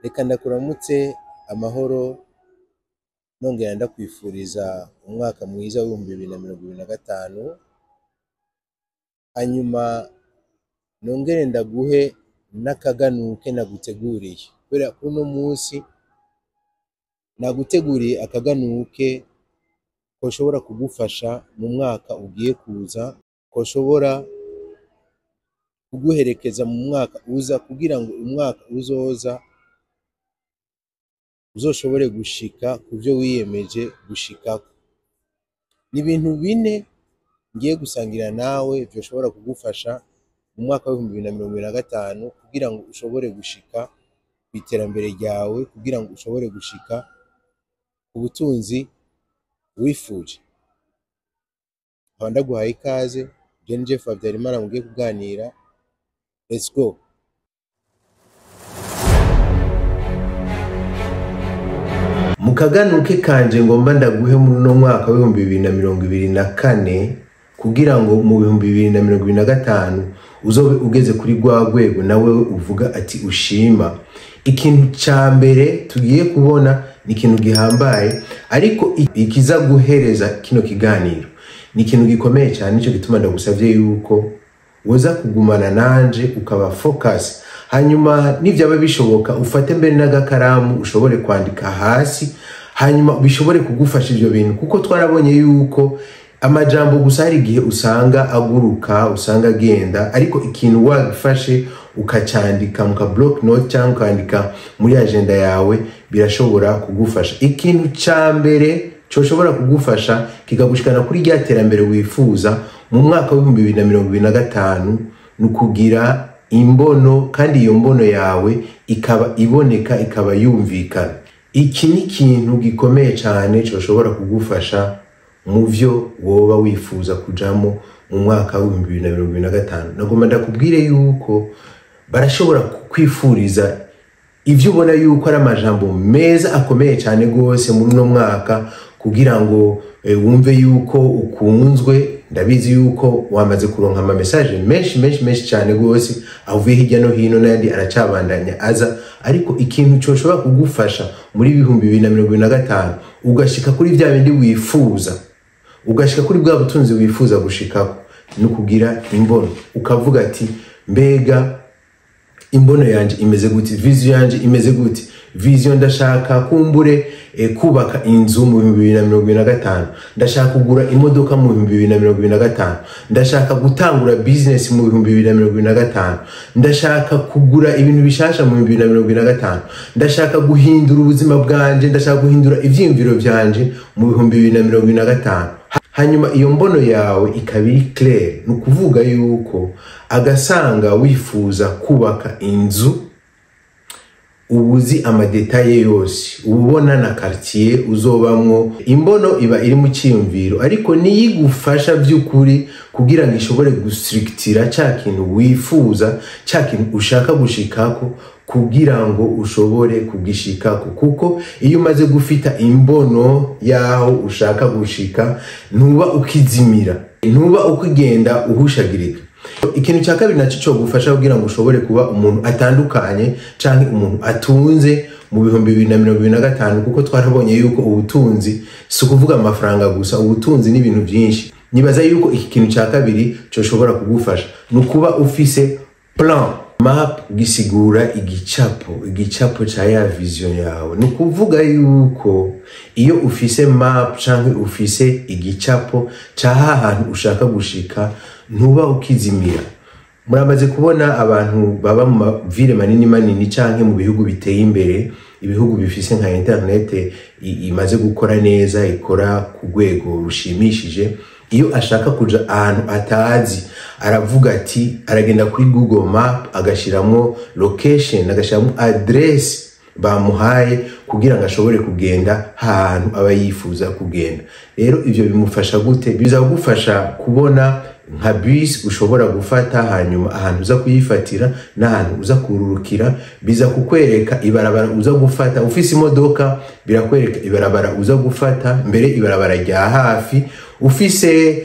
Reka ndakuramutse amahoro nongera ndakwifuriza umwaka mwiza w'ibihumbi 2025 hanyuma nongere ndaguhe n'akaganuke naguteguriye kubera ko uno munsi naguteguriye akaganuke ko ushobora kugufasha mu mwaka ugiye kuza, ko ushobora kuguherekeza mu mwaka uza kugira ngo umwaka uzoza uzoshobore gushika kuvyo wiyemeje gushikako. Ni ibintu bine ngiye gusangira nawe vyoshobora kugufasha mu mwaka wa 2025 kugira ngo ushobore gushika kw'iterambere ryawe, kugira ngo ushobore gushika ku butunzi wifuje. Ndaguhaye ikaze, Jeff Habyarimana mugiye kuganira. Let's go. Mu kaganuke kanje ngomba ndaguhe muri no mwaka wa 2024 kugira ngo mu 2025 uzobe ugeze kuri rwa rwego nawe uvuga ati ushima. Ikintu ca mbere tugiye kubona ni ikintu gihambaye, ariko ikiza guhereza kino kiganiro ni ikintu gikomeye cyane. Nico gituma ndagusavye yuko woza kugumana nanje ukaba focus, hanyuma nivyaba bishoboka ufate mbere n'agakaramu ushobore kwandika hasi, hanyuma bishobore kugufasha ivyo bintu, kuko twarabonye yuko amajambo gusa hari igihe usanga aguruka, usanga agenda, ariko ikintu wagifashe ukacandika mu ka block note cyangwa ukandika muri agenda yawe birashobora kugufasha. Ikintu ca mbere coshobora kugufasha kikagushikana kuri rya terambere wifuza mu mwaka wa 2025 nukugira imbono, kandi iyo mbono yawe ikaba iboneka, ikaba yumvikana. Iki ni ikintu gikomeye cyane coshobora kugufasha mu vyo woba wifuza kujamo mu mwaka wa 2025. Nagomba ndakubwire yuko barashobora kwifuriza ivyo ubona yuko ari amajambo meza akomeye cyane gose muri no mwaka kugira ngo wumve yuko ukunzwe. Ndabizi yuko wamaze kuronka ama message menshi cyane gose avuye hirya no hino, n'andi aracabandanya aza, ariko ikintu coshobora kugufasha muri 2025 ugashika kuri vya bindi wifuza, ugashika kuri bwa butunzi wifuza gushikako, no kugira imbono. Ukavuga ati mbega imbono yanje imeze gute, vision yanje imeze gute. Vision ndashaka kumbure kubaka inzu mu 2025, ndashaka kugura imodoka mu 2025, ndashaka gutangura business mu 2025, ndashaka kugura ibintu bishasha mu 2025, ndashaka guhindura ubuzima bwanje, ndashaka guhindura ivyimviro vyanje mu 2025. Hanyuma iyo mbono yawe ikabiri clear, nukuvuga yuko agasanga wifuza kubaka inzu, ubuzi amadetaye yose, ubona na quartier uzobamwo. Imbono iba iri mu cyiyumviro, ariko niyigufasha by'ukuri kugira ngo ishobore gustructura cya kintu wifuza, cya kintu ushaka gushikako, kugira ngo ushobore kugishikako. Kuko iyo umaze gufita imbono yaho ushaka gushika, ntuba ukizimira, ntuba ukigenda uhushagirika. Ikintu cya kabiri naco cyo gufasha kugira ngo ushobore kuba umuntu atandukanye canke umuntu atunze mu 2025, kuko twarabonye yuko ubutunzi si kuvuga amafaranga gusa, ubutunzi n'ibintu byinshi. Nibaza yuko iki kintu cya kabiri cyo shobora kugufasha nukuba ufise plan. Map gisigura igicapo cha ya vision yawe. Nukuvuga yuko iyo ufise map canke ufise igicapo cha ahantu ushaka gushika, ntuba ukizimira. Muramaze kubona abantu baba mu ville manini canke mu bihugu biteye imbere, ibihugu bifise nka internet imaze gukora neza, ikora ku rwego rushimishije. Iyo ashaka kuja ahantu atazi, aravuga ati aragenda kuri Google Map agashiramo location, agashiramo address bamuhaye kugira ngo ashobore kugenda ahantu aba yifuza kugenda. Rero ivyo bimufasha gute? Biza kugufasha kubona nka bus ushobora gufata, hanyuma ahantu uza kuyifatira n'ahantu uza kururukira. Biza kukwereka ibarabara uza gufata. Ufise imodoka birakwereka ibarabara uza gufata, mbere ibarabara rya hafi. Ufise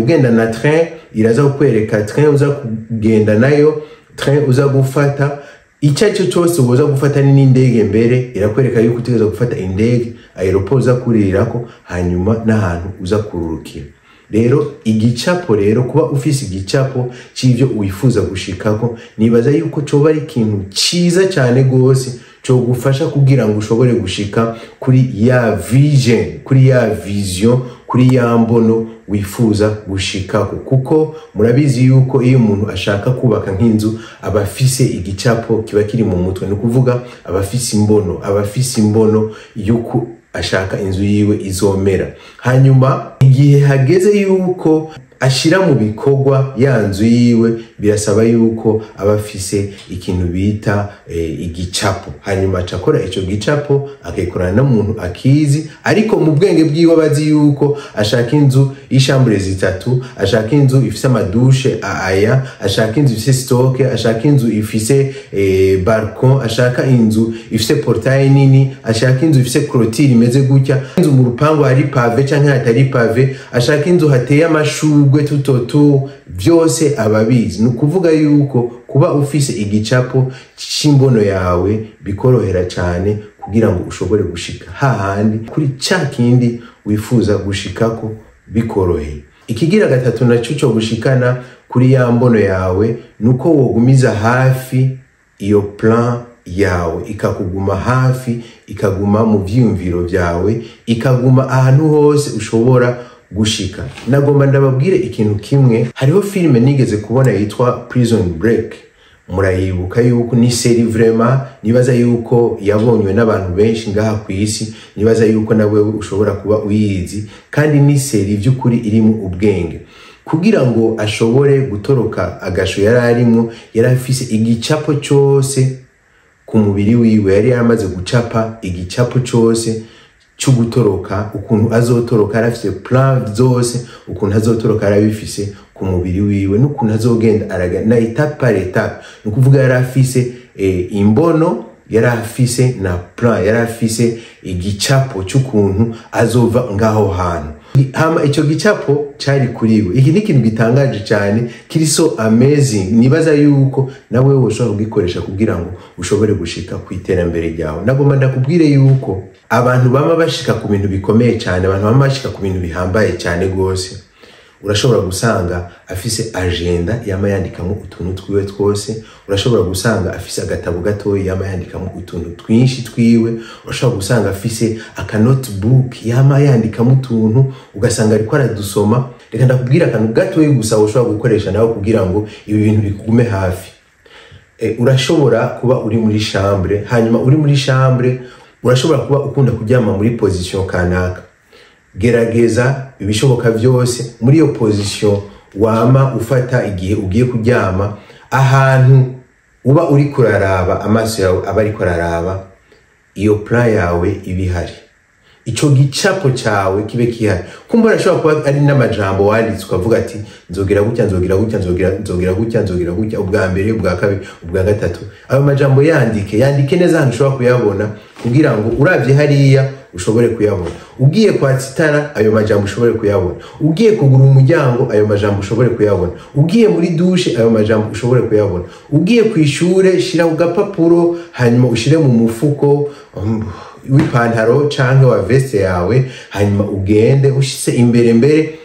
ugenda na train iraza kukwereka train uza kugenda nayo, train uza gufata, icyo cyo cyose uza gufata n'indege mbere irakwereka yuko utegeza gufata indege aeroport uza kurirako hanyuma n'ahantu uza kururukira. Rero igicapo rero kuba ufise igicapo c'ivyo wifuza gushikako nibaza yuko coba ari ikintu ciza cyane gose cyo gufasha kugira ngo ushobore gushika kuri ya vision, kuri ya vision, kuri ya mbono wifuza gushikako. Kuko murabizi yuko iyo umuntu ashaka kubaka nk'inzu abafise igicapo kiba kiri mu mutwe, no kuvuga abafise imbono yuko ashaka inzu yiwe izomera. Hanyuma igihe hageze yuko ashira mu bikorwa ya nzu yiwe birasaba yuko abafise ikintu bita igicapo. Hanyuma acakora ico gicapo akayikorana n'umuntu akizi, ariko mu bwenge bwiwe abazi yuko ashaka inzu y'ishambure zitatu, ashaka inzu ifise amadushe aya, ashaka inzu ifise stock, ashaka inzu ifise balcon, ashaka inzu ifise portail nini, ashaka inzu ifise clôture imeze gutya, inzu mu rupangu hari pave canke hatari pave, ashaka inzu hateye amashugwe tutoto, vyose ababizi. Nukuvuga yuko kuba ufise igicapo c'imbono yawe bikorohera cyane kugira ngo ushobore gushika hahandi kuri ca kindi wifuza gushikako bikoroheye. Ikigira gatatu naco cyo gushikana kuri ya mbono yawe nuko wogumiza hafi iyo plan yawe, ikakuguma hafi, ikaguma mu vyiyumviro vyawe, ikaguma ahantu hose ushobora gushika. Nagomba ndababwire ikintu kimwe, hariho filime nigeze kubona yitwa Prison Break, murayibuka yuko ni seri vraiment nibaza yuko yabonywe n'abantu benshi ngaha ku isi, nibaza yuko nawe ushobora kuba uyizi, kandi ni seri vy'ukuri irimo ubwenge. Kugira ngo ashobore gutoroka agasho yari arimo, yari afise igicapo cyose ku mubiri wiwe, yari yamaze gucapa igicapo cyose cyo gutoroka, ukuntu azotoroka, arafise plan zose ukuntu azotoroka arabifise ku mubiri wiwe, n'ukuntu azogenda aragana étape par étape. Nukuvuga yari afise imbono, yari afise na plan, yari afise igicapo cy'ukuntu azova ngaho hantu. Hama ico gicapo cari kuriwe. Iki ni ikintu gitangaje cyane, kiri so amazing. Nibaza yuko nawe woshobora kugikoresha kugira ngo ushobore gushika ku iterambere ryawe. Nagomba ndakubwire yuko abantu bama bashika ku bintu bikomeye cyane, abantu bama bashika ku bintu bihambaye cyane gose, urashobora gusanga afise agenda yama yandikamo utuntu twiwe twose, urashobora gusanga afise agatabo gatoyi yama yandikamo utuntu twinshi twiwe, urashobora gusanga afise aka notebook yama yandikamo utuntu ugasanga ariko aradusoma. Reka ndakubwira akantu gatoyi gusa ushobora gukoresha nawe kugira ngo ibi bintu bikugume hafi. Urashobora kuba uri muri chambre, hanyuma uri muri chambre urashobora kuba ukunda kuryama muri position kanaka. Gerageza ibishoboka byose muri iyo position wama ufata igihe ugiye kuryama, ahantu uba uri kuraraba, amaso yawe aba ari kuraraba, iyo plan yawe ibihari, ico gicapo cyawe kibe kihari. Kumva urashobora kuba ari n'amajambo wanditse ukavuga ati nzogira gutya, nzogira gutya, nzogira gutya, nzogira gutya, ubwa mbere, ubwa kabiri, ubwa gatatu. Ayo majambo yandike neza ahantu ushobora kuyabona, kugira ngo uravye hariya ushobore kuyabona. Ugiye kwatsitara ayo majambo ushobore kuyabona, ugiye kugura umuryango ayo majambo ushobore kuyabona, ugiye muri douche ayo majambo ushobore kuyabona, ugiye kwishure shira ugapapuro hanyuma ushire mu mufuko w'ipantaro canke wa veste yawe, hanyuma ugende ushitse imbere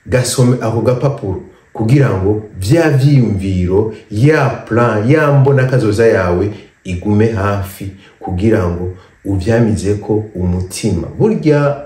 gasome ako gapapuro, kugira ngo vya vyiyumviro, ya plan, ya mbona kazoza yawe igume hafi, kugira ngo uvyamize ko umutima. Burya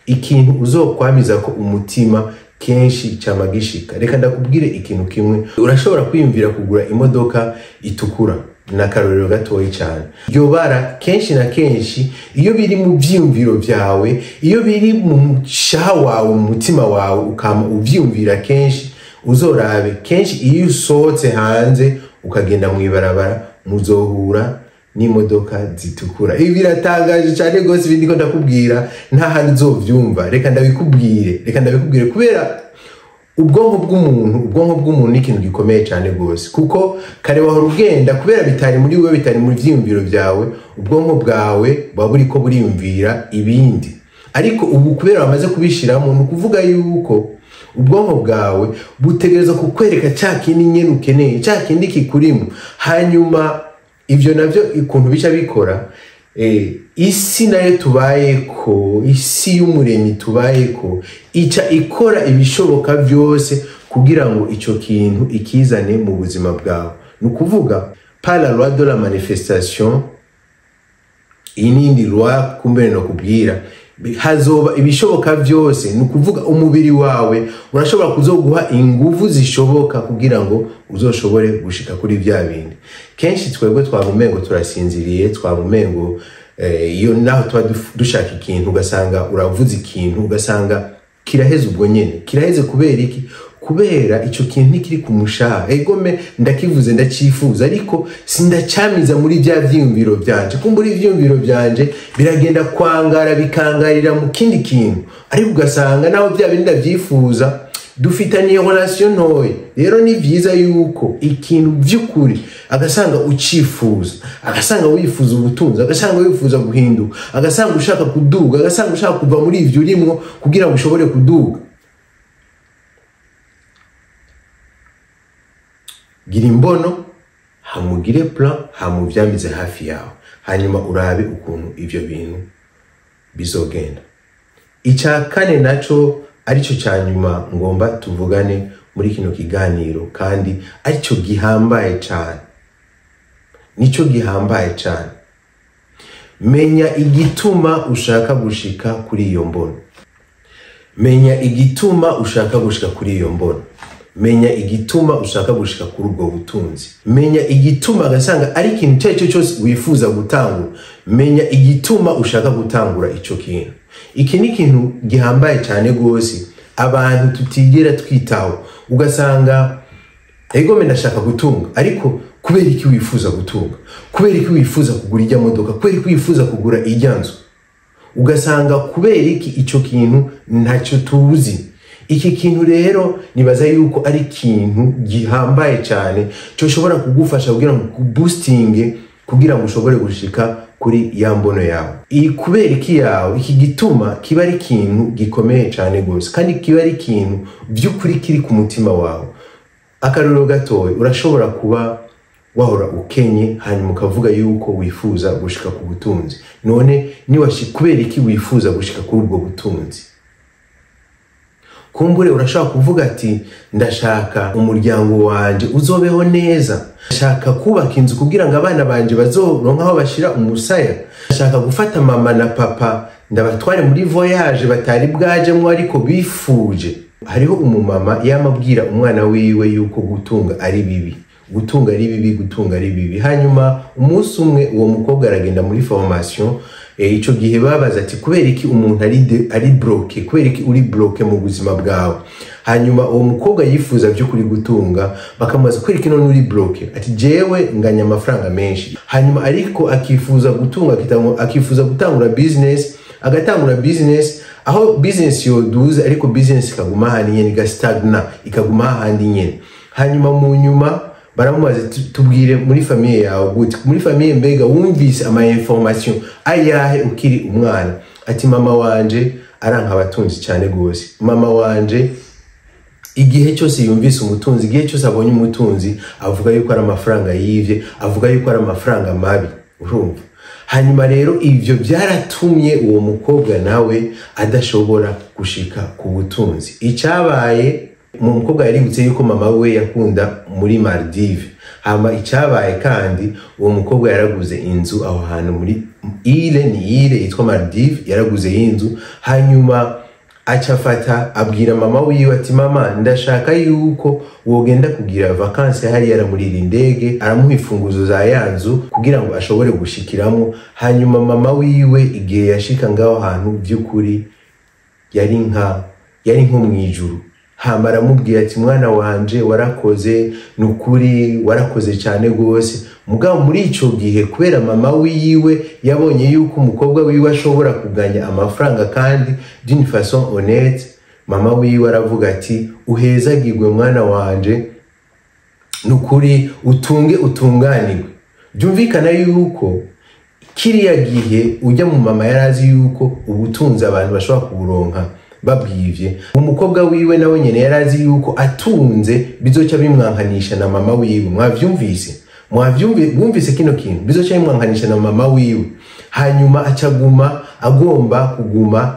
ikintu uzokwamiza ko umutima kenshi camagishika. Reka ndakubwire ikintu kimwe, urashobora kwiyumvira kugura imodoka itukura, na karorero gatoyi cyane. Iryo bara kenshi na kenshi iyo biri mu vyiyumviro vyawe, iyo biri mu shaha wawe, mu mutima wawe, ukama uvyiyumvira kenshi, uzorabe kenshi iyo usohotse hanze ukagenda mu ibarabara muzohura n'imodoka zitukura. Ibi biratangaje cyane gose, ibindi ko ndakubwira nta handi uzovyumva. Reka ndabikubwire kubera ubwonko bw'umuntu ni ikintu gikomeye cyane gose, kuko kare wahora ugenda kubera bitari muri wewe, bitari mu vyiyumviro vyawe, ubwonko bwawe buba buriko buriyumvira ibindi. Ariko ubu kubera bamaze kubishiramo, ni ukuvuga yuko ubwonko bwawe butegereza kukwereka cya kindi nyene ukeneye, cya kindi kikurimo, hanyuma ivyo navyo ikuntu bica bikora isi nayo tubayeko, isi y'umuremyi tubayeko ica ikora ibishoboka vyose kugira ngo ico kintu ikizane mu buzima bwawe. Nukuvuga par la loi de la manifestation, inindi loi kumbe no kubwira hazoba ibishoboka vyose. Nukuvuga umubiri wawe urashobora kuzoguha inguvu zishoboka kugira ngo uzoshobore gushika kuri vya bindi. Kenshi twebwe twabumengo turasinziriye, twabumengo iyo naho twa dushaka ikintu ugasanga uravuze ikintu ugasanga kiraheze ubwo nyene. Kiraheze kubera iki? Kubera ico kintu ntikiri kumushaha. Egome ndakivuze ndacifuza ariko sindacamiza muri vya vyiyumviro vyanje. Kumbura ivyiyumviro vyanje biragenda kwangara bikangarira mu kindi kintu. Ariko ugasanga naho vya bindi ndavyifuza dufitaniye relation ntoye. Rero ni vyiza yuko ikintu vy'ukuri agasanga ucifuza, agasanga wifuza ubutunzi, agasanga wifuza guhinduka, agasanga ushaka kuduga, agasanga ushaka kuva muri ivyo urimwo kugira ngo ushobore kuduga. Gira imbono, hamugire plan, hamuvyamize hafi yawe, hanyuma urabe ukuntu ivyo bintu bizogenda. Ica kane naco arico cyanyuma ngomba tuvugane muri kino kiganiro kandi arico gihambaye cyane. Nico gihambaye cyane. Menya igituma ushaka gushika kuri iyo mbono. Menya igituma ushaka gushika kuri iyo mbono. Menya igituma ushaka gushika kuri ubwo butunzi. Menya igituma agasanga ari ikintu cyo cyose wifuza gutangura. Menya igituma ushaka gutangura ico kintu. Iki ni ikintu gihambaye cyane gose abantu tutigera twitaho. Ugasanga egome ndashaka gutunga ariko kubera iki wifuza gutunga? Kubera iki wifuza kugura ijya modoka? Kubera iki wifuza kugura ijya nzu? Ugasanga kubera iki ico kintu ntacyo tuzi. Iki kintu rero nibaza yuko ari ikintu gihambaye cyane cyo shobora kugufasha kugira ngo boosting kugira ngo ushobore gushika kuri ya mbono yawe. Kubera iki yawe iki gituma kiba ari ikintu gikomeye cyane gose kandi kiba ari ikintu by'ukuri kiri ku mutima wawe. Akaruro gatoye urashobora kuba wahora ukenye hanyuma ukavuga yuko wifuza gushika ku butunzi. None kubera iki wifuza gushika kuri ubwo butunzi? Kumbure urashaka kuvuga ati ndashaka umuryango wanje uzobeho neza, ndashaka kubaka inzu kugira ngo abana banje bazoronka aho bashira umusaya, ndashaka gufata mama na papa ndabatware muri voyage batari bwajemwo ariko bifuje. Hariho umumama yamabwira umwana wiwe yuko gutunga ari bibi, gutunga ari bibi, gutunga ari bibi. Hanyuma umunsi umwe uwo mukobwa aragenda muri formation. Ico gihe babaza ati kubera iki umuntu ari bloke, kubera iki uri bloke mu buzima bwawe? Hanyuma uwo mukobwa yifuza byo kuri gutunga bakamubaza kubera iki none uri bloke? Ati jewe nganya amafaranga menshi. Hanyuma ariko akifuza gutunga akifuza gutangura business, agatangura business aho business yoduze ariko business ikaguma handi nyene igastagna, ikaguma handi nyene. Hanyuma mu nyuma baramubaza tubwire muri famille yawe gute? Muri famille mbega wumvise ama information ayahe ukiri umwana? Ati mama wanje aranka abatunzi cyane gose. Mama wanje igihe cyose yumvise umutunzi, igihe cyose abonye umutunzi avuga yuko ari amafaranga yivye, avuga yuko ari amafaranga mabi. Urumva? Hanyuma rero ivyo byaratumye uwo mukobwa nawe adashobora gushika ku butunzi. Icabaye mu mukobwa yaributse yuko mama we yakunda muri Maldives. Hama icabaye kandi uwo mukobwa yaraguze inzu aho hantu muri ile yitwa Maldives, yaraguze inzu. Hanyuma acafata abwira mama wiwe ati mama ndashaka yuko wogenda kugira vacances hari yaramurira indege, aramuha ifunguzo za yanzu kugira ngo ashobore gushikiramo. Hanyuma mama wiwe igihe yashika ngaho hantu by'ukuri yari nko mwijuru. Hama aramubwira ati mwana wanje warakoze, nukuri warakoze cyane gose. Mugabo muri ico gihe kubera mama wiwe yabonye yuko umukobwa wiwe ashobora kuganya amafaranga kandi d'une façon honnête, mama wiwe aravuga ati uhezagirwe mwana wanje, nukuri utunge utunganirwe. Byumvikana yuko kiriya gihe ujya mu mama yarazi yuko ubutunzi abantu bashobora kuburonka babwivye. Umukobwa wiwe nawe nyene yarazi yuko atunze bizoca bimwankanisha na mama wiwe. Mwavyumvise? bumvise kino kintu bizoca bimwankanisha na mama wiwe, hanyuma acaguma agomba kuguma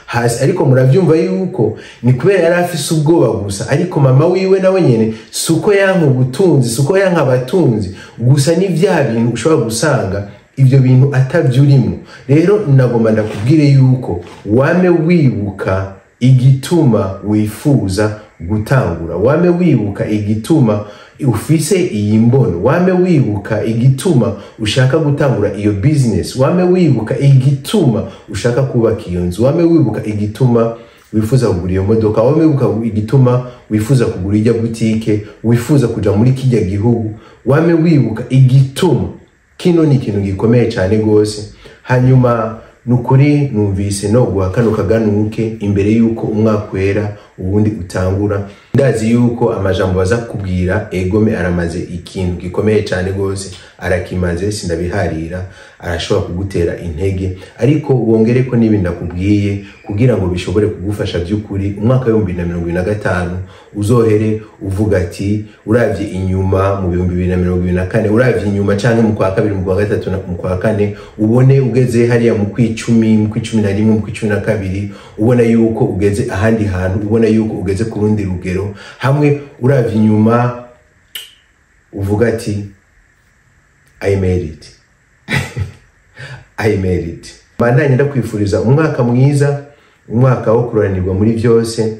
hasi, ariko muravyumva yuko ni kubera yari afise ubwoba gusa, ariko mama wiwe nawe nyene suko yanka ubutunzi, suko yanka abatunzi gusa, ni vya bintu ushobora gusanga ivyo bintu atavyurimo. Rero nagomba ndakubwire yuko wame wibuka igituma wifuza gutangura, wame wibuka igituma ufise iyi mbono, wame wibuka igituma ushaka gutangura iyo business, wame wibuka igituma ushaka kubaka iyo nzu, wame wibuka igituma wifuza kugura iyo modoka, wame wibuka igituma wifuza kugura ijya butike, wifuza kuja muri kijya gihugu, wame wibuka igituma. Kino ni ikintu gikomeye cyane gose. Hanyuma nukuri numvise no guhakana kaganuke imbere yuko umwaka wera ubundi utangura. Ndazi yuko amajambo baza kubwira egome aramaze ikintu gikomeye cyane gose, arakimaze sindabiharira, arashobora kugutera intege, ariko wongere ko nibi ndakubwiye kugira ngo bishobore kugufasha by'ukuri. Umwaka wa 2025 uzohere uvuga ati uravye inyuma mu 2024, uravye inyuma canke mu kwa kabiri, mu kwa gatatu, mu kwa kane, ubone ugeze hariya mu kwicumi, mu kwicumi na rimwe, mu kwicumi na kabiri, ubona yuko ugeze ahandi hantu, ubona yuko ugeze ku rundi rugero. Hamwe uravye inyuma uvuga ati I made it. I made it. Bandanye ndakwifuriza umwaka mwiza, umwaka wo kuranirwa muri byose,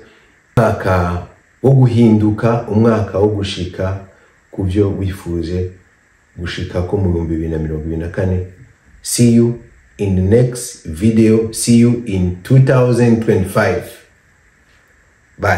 umwaka wo guhinduka, umwaka wo gushika kubyo wifuje gushika ko mu 2024. See you in the next video. See you in 2025. Bye.